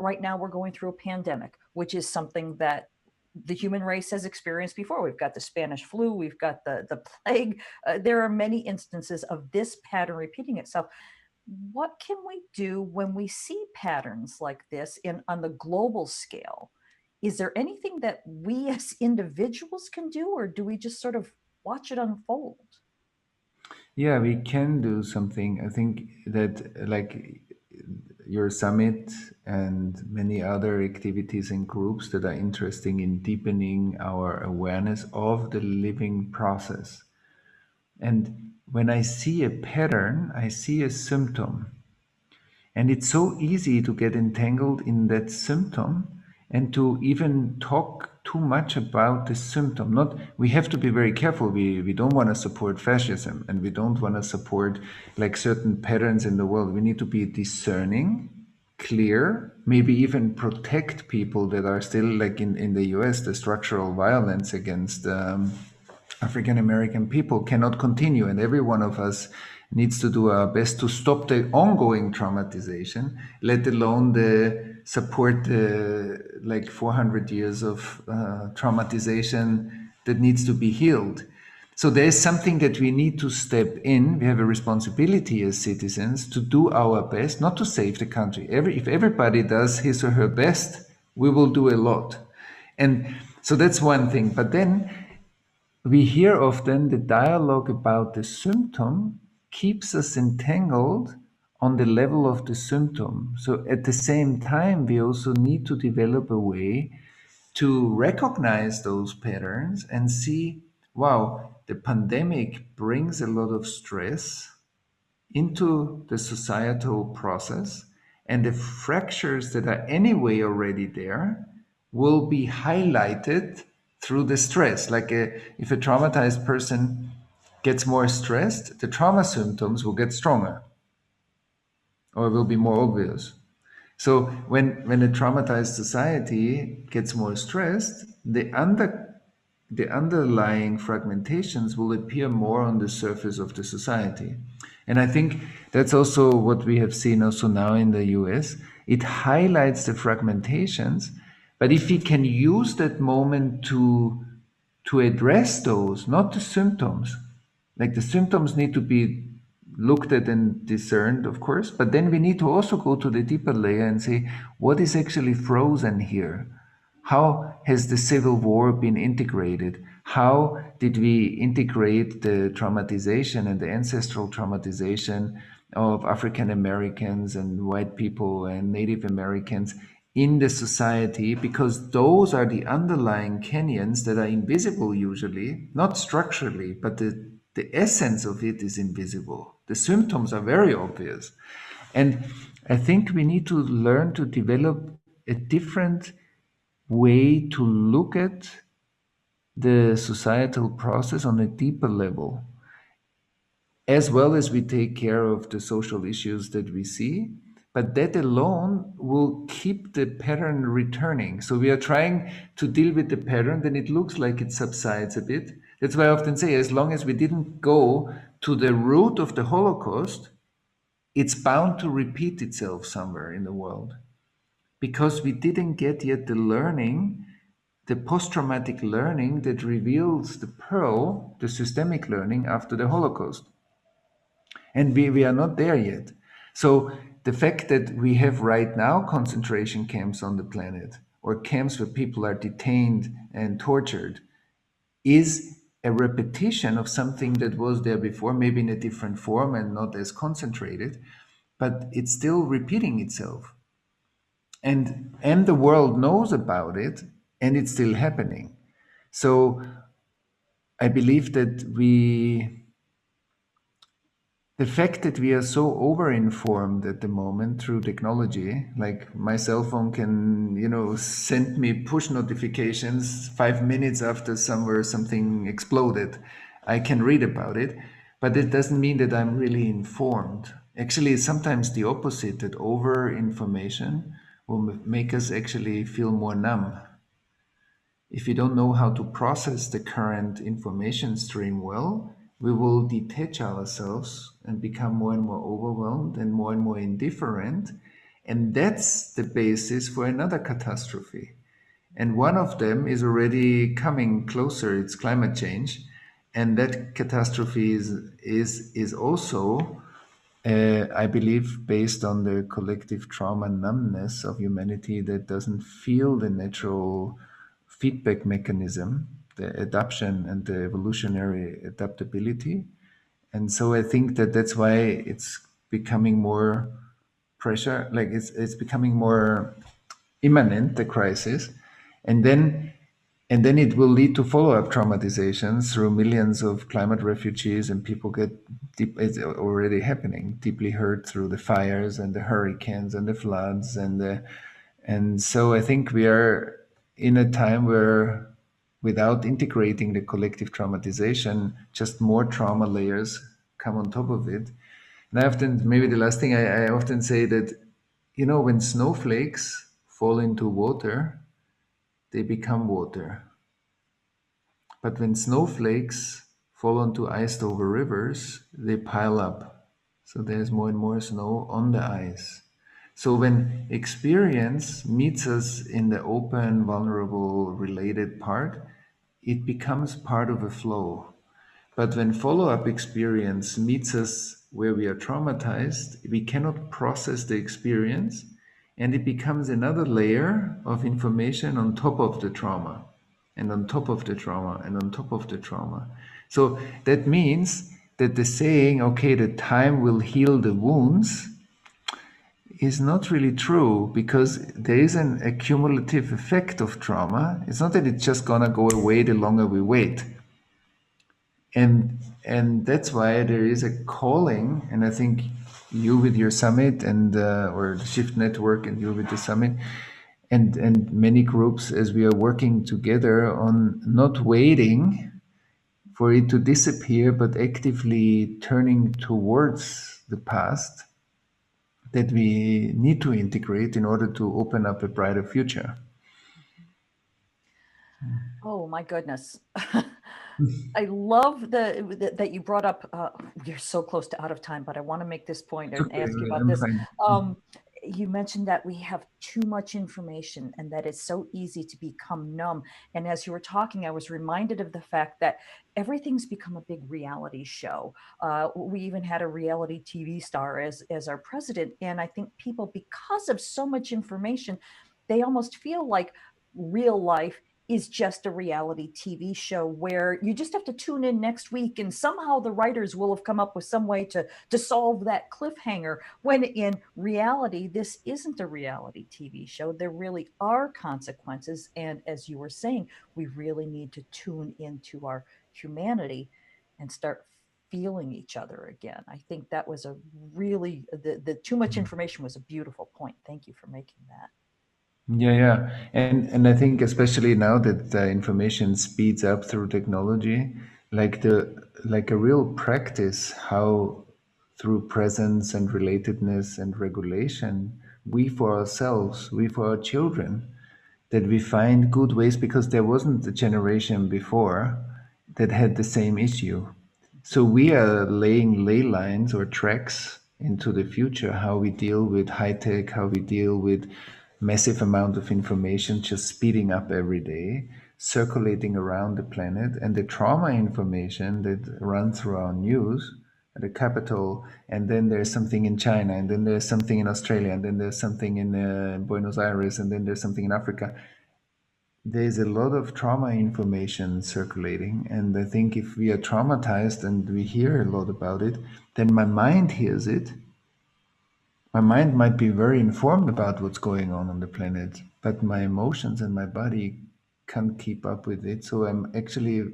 Right now, we're going through a pandemic, which is something that the human race has experienced before. We've got the Spanish flu, we've got the plague. There are many instances of this pattern repeating itself. What can we do when we see patterns like this on the global scale? Is there anything that we as individuals can do, or do we just sort of watch it unfold? Yeah, we can do something. I think that like your summit and many other activities and groups that are interesting in deepening our awareness of the living process. And when I see a pattern, I see a symptom. And it's so easy to get entangled in that symptom and to even talk too much about the symptom. Not we have to be very careful. We don't want to support fascism and we don't want to support like certain patterns in the world. We need to be discerning, clear, maybe even protect people that are still like in the US, the structural violence against African American people cannot continue, and every one of us needs to do our best to stop the ongoing traumatization, let alone the support like 400 years of traumatization that needs to be healed. So there is something that we need to step in. We have a responsibility as citizens to do our best, not to save the country. If everybody does his or her best, we will do a lot. And so that's one thing. But then we hear often the dialogue about the symptom keeps us entangled on the level of the symptom. So at the same time, we also need to develop a way to recognize those patterns and see, wow, the pandemic brings a lot of stress into the societal process, and the fractures that are anyway already there will be highlighted through the stress. If a traumatized person gets more stressed, the trauma symptoms will get stronger or will be more obvious. So when a traumatized society gets more stressed, the underlying fragmentations will appear more on the surface of the society. And I think that's also what we have seen also now in the US. It highlights the fragmentations, but if we can use that moment to address those, not the symptoms, like the symptoms need to be looked at and discerned, of course, but then we need to also go to the deeper layer and say, what is actually frozen here? How has the Civil War been integrated? How did we integrate the traumatization and the ancestral traumatization of African Americans and white people and Native Americans in the society? Because those are the underlying canyons that are invisible usually, not structurally, but the essence of it is invisible. The symptoms are very obvious. And I think we need to learn to develop a different way to look at the societal process on a deeper level, as well as we take care of the social issues that we see. But that alone will keep the pattern returning. So we are trying to deal with the pattern, then it looks like it subsides a bit. That's why I often say, as long as we didn't go to the root of the Holocaust, it's bound to repeat itself somewhere in the world because we didn't get yet the learning, the post traumatic learning that reveals the pearl, the systemic learning after the Holocaust. And we are not there yet. So the fact that we have right now concentration camps on the planet or camps where people are detained and tortured is a repetition of something that was there before, maybe in a different form and not as concentrated, but it's still repeating itself. And the world knows about it and it's still happening. So I believe that the fact that we are so over-informed at the moment through technology, like my cell phone can, send me push notifications 5 minutes after somewhere something exploded. I can read about it, but it doesn't mean that I'm really informed. Actually, it's sometimes the opposite, that over-information will make us actually feel more numb. If we don't know how to process the current information stream well, we will detach ourselves and become more and more overwhelmed and more indifferent. And that's the basis for another catastrophe. And one of them is already coming closer, it's climate change. And that catastrophe is also, I believe, based on the collective trauma numbness of humanity that doesn't feel the natural feedback mechanism, the adaptation and the evolutionary adaptability. And so I think that that's why it's becoming more pressure, like it's becoming more imminent, the crisis. And then it will lead to follow-up traumatizations through millions of climate refugees, and people get deep, it's already happening, deeply hurt through the fires and the hurricanes and the floods and so I think we are in a time where, without integrating the collective traumatization, just more trauma layers come on top of it. And I often, maybe the last thing I often say that, when snowflakes fall into water, they become water. But when snowflakes fall onto iced over rivers, they pile up. So there's more and more snow on the ice. So when experience meets us in the open, vulnerable, related part, it becomes part of a flow. But when follow up experience meets us where we are traumatized, we cannot process the experience, and it becomes another layer of information on top of the trauma, and on top of the trauma, and on top of the trauma. So that means that the saying, okay, the time will heal the wounds, is not really true, because there is an accumulative effect of trauma. It's not that it's just gonna go away the longer we wait. And that's why there is a calling, and I think you with your summit and or the Shift Network, and you with the summit, and many groups, as we are working together on not waiting for it to disappear, but actively turning towards the past that we need to integrate in order to open up a brighter future. Oh my goodness. I love that you brought up. You're so close to out of time, but I want to make this point It's and okay, ask you about I'm this. fine. You mentioned that we have too much information and that it's so easy to become numb. And as you were talking, I was reminded of the fact that everything's become a big reality show. We even had a reality TV star as our president, and I think people, because of so much information, they almost feel like real life is just a reality TV show where you just have to tune in next week and somehow the writers will have come up with some way to solve that cliffhanger, when in reality this isn't a reality TV show. There really are consequences, and as you were saying, we really need to tune into our humanity and start feeling each other again. I think that was a really, the too much information was a beautiful point. Thank you for making that. Yeah, and I think especially now that the information speeds up through technology, like a real practice how through presence and relatedness and regulation, we for ourselves, we for our children, that we find good ways, because there wasn't a generation before that had the same issue. So we are laying ley lines or tracks into the future, how we deal with high tech, how we deal with massive amount of information just speeding up every day, circulating around the planet, and the trauma information that runs through our news at the capital, and then there's something in China, and then there's something in Australia, and then there's something in Buenos Aires, and then there's something in Africa. There's a lot of trauma information circulating, and I think if we are traumatized and we hear a lot about it, then my mind hears it. My mind might be very informed about what's going on the planet, but my emotions and my body can't keep up with it. So I'm actually,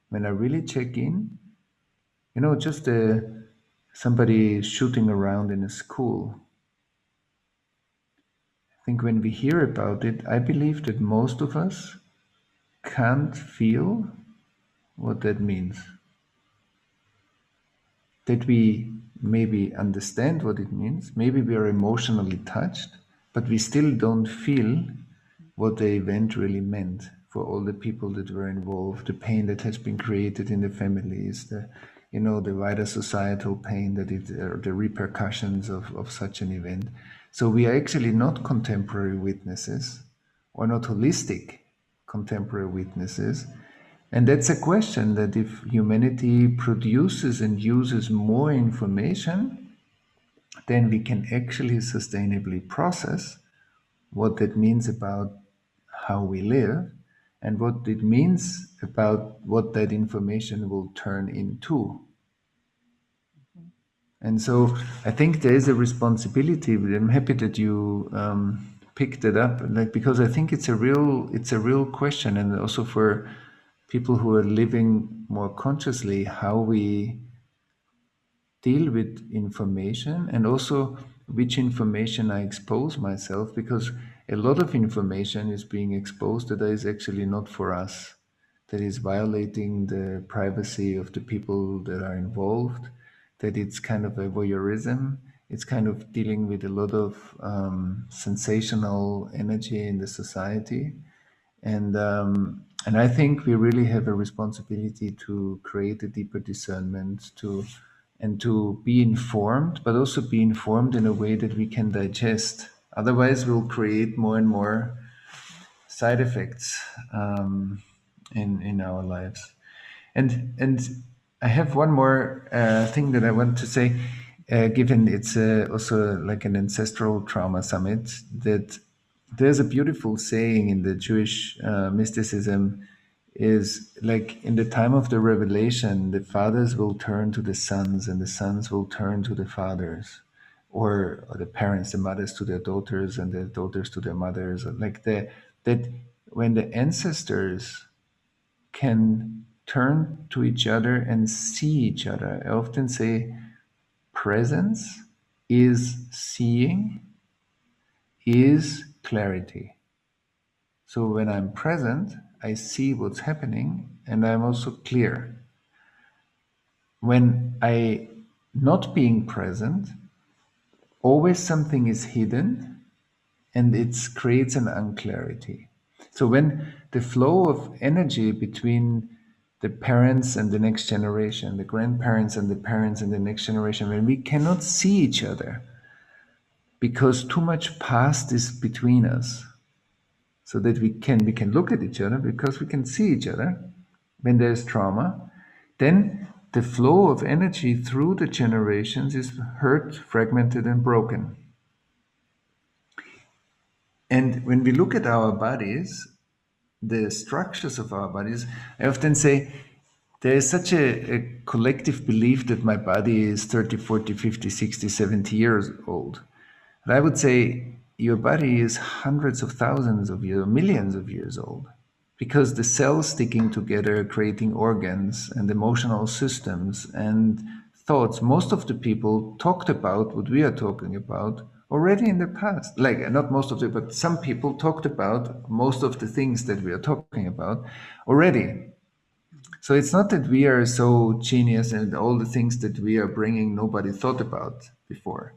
when I really check in, just somebody shooting around in a school. I think when we hear about it, I believe that most of us can't feel what that means. That we maybe understand what it means, maybe we are emotionally touched, but we still don't feel what the event really meant for all the people that were involved, the pain that has been created in the families, the wider societal pain that the repercussions of such an event. So we are actually not contemporary witnesses or not holistic contemporary witnesses. And that's a question that if humanity produces and uses more information, then we can actually sustainably process what that means about how we live and what it means about what that information will turn into. Mhm. And so I think there is a responsibility, but I'm happy that you picked it up, like because I think it's a real question, and also for people who are living more consciously, how we deal with information and also which information I expose myself, because a lot of information is being exposed that is actually not for us, that is violating the privacy of the people that are involved, that it's kind of a voyeurism. It's kind of dealing with a lot of sensational energy in the society, and I think we really have a responsibility to create a deeper discernment to and to be informed, but also be informed in a way that we can digest. Otherwise, we'll create more and more side effects in our lives. And I have one more thing that I want to say, given it's also like an ancestral trauma summit, that there's a beautiful saying in the Jewish mysticism is like in the time of the revelation, the fathers will turn to the sons and the sons will turn to the fathers, or the parents, the mothers to their daughters and the daughters to their mothers, like that when the ancestors can turn to each other and see each other. I often say presence is seeing, is clarity. So when I'm present, I see what's happening and I'm also clear. When I not being present, always something is hidden and it creates an unclarity. So when the flow of energy between the parents and the next generation, the grandparents and the parents and the next generation, when we cannot see each other because too much past is between us, so that we can look at each other because we can see each other. When there's trauma, then the flow of energy through the generations is hurt, fragmented, and broken. And when we look at our bodies, the structures of our bodies, I often say there is such a collective belief that my body is 30, 40, 50, 60, 70 years old. And I would say your body is hundreds of thousands of years, millions of years old, because the cells sticking together, creating organs and emotional systems and thoughts, most of the people talked about what we are talking about already in the past. Like, not most of it, but some people talked about most of the things that we are talking about already. So it's not that we are so genius and all the things that we are bringing nobody thought about before.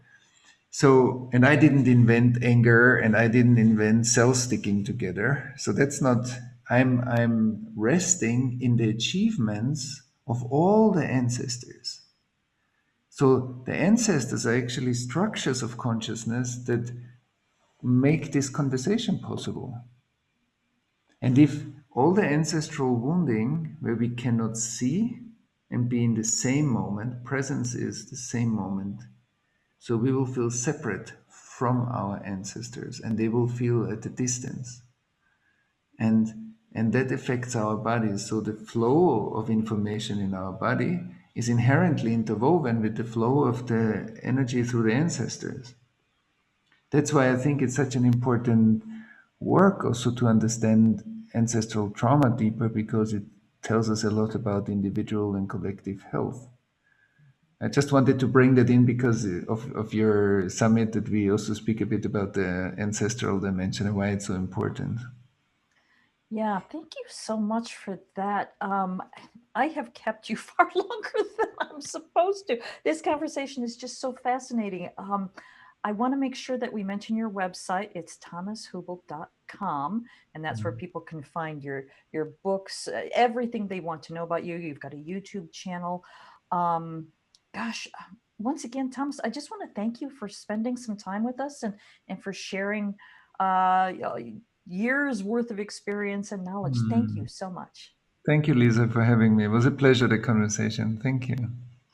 So, and I didn't invent anger and I didn't invent cells sticking together. So that's not, I'm resting in the achievements of all the ancestors. So the ancestors are actually structures of consciousness that make this conversation possible. And if all the ancestral wounding where we cannot see and be in the same moment, presence is the same moment. So we will feel separate from our ancestors and they will feel at a distance. And that affects our bodies. So the flow of information in our body is inherently interwoven with the flow of the energy through the ancestors. That's why I think it's such an important work also to understand ancestral trauma deeper, because it tells us a lot about individual and collective health. I just wanted to bring that in because of your summit, that we also speak a bit about the ancestral dimension and why it's so important. Yeah, thank you so much for that. I have kept you far longer than I'm supposed to. This conversation is just so fascinating. I want to make sure that we mention your website. It's thomashuebl.com, and that's where people can find your books, everything they want to know about you. You've got a YouTube channel. Um, gosh, once again, Thomas, I just want to thank you for spending some time with us and for sharing you know, years worth of experience and knowledge. Thank Hmm. you so much. Thank you, Lisa, for having me. It was a pleasure, the conversation. Thank you.